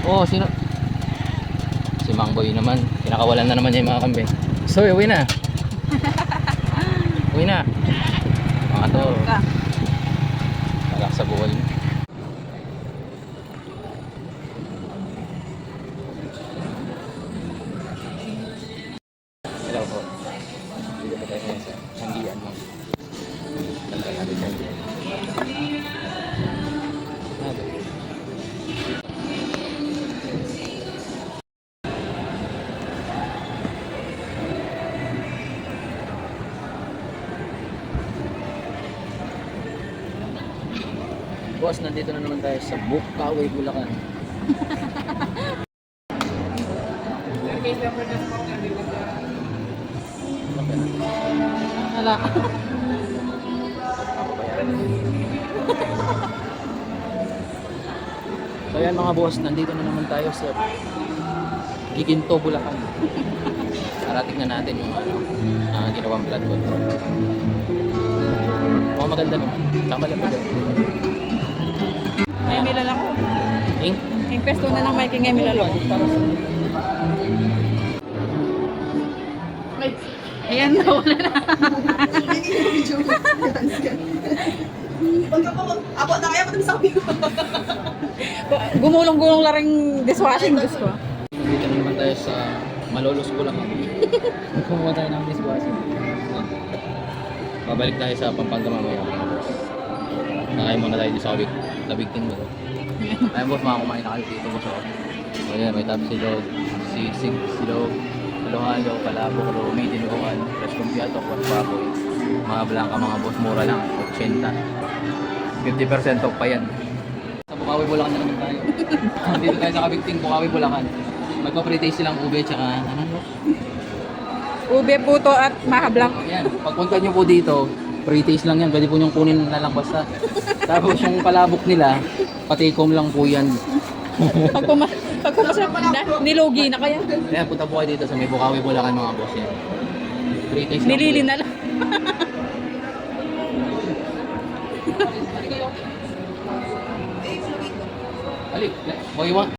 Oh, sino? Si Mangboy naman. Kinakawalan na naman niya yung mga kambing. So, uwi na. Uwi na. Mga to. Talak sa buhay. Hello po. Dito pa tayo ngayon sa Sandian mo. Tanda natin tayo. Boss, nandito na naman tayo sa Bukawi, Bulacan. Wala. So yan mga boss, nandito na naman tayo sa Giginto, Bulacan. Narating na natin yung ginawang blood control. Mukhang maganda naman. Tama lang ba? May milala ko. Ing? Yung pesto na ng Mikey ngay milala ko. Ayan na, wala na. Apo na kaya mo sabi ko. Gumulong-gulong lang rin dishwashing gusto. Dito na naman tayo sa Malolos, Bulacan. Kumuha tayo ng dishwashing. Babalik tayo sa Pampanga mamaya. Nakain muna tayo dito sa Labigtin mo. Ayun boss, mga kumain na kayo dito boss. So ayan, may tap silog, sisig, silog, halo-halo, palabok, lumi, dinuguan, fresh kumpiato, kwan baboy. Mga blanca mga boss, mura lang, 80. 50% off pa yan. Sa Bukawi, Bulacan na naman tayo. Dito tayo sa Kabigting, Bukawi, Bulacan. Magpa-pre-taste silang ube tsaka ano boss? Ube, puto at mahablang. Yan, pagpunta nyo po dito, pre-taste lang yan, pwede po nyong kunin na lang basta. Tapos yung palabok nila, patikom lang po yan. Pag pumasarap na, nilugi na kaya. Kaya punta po kayo dito sa may Bukawi, Bulacan mga boss yan. Pre-taste lang Nilili po na yan. lang. Alik, boy,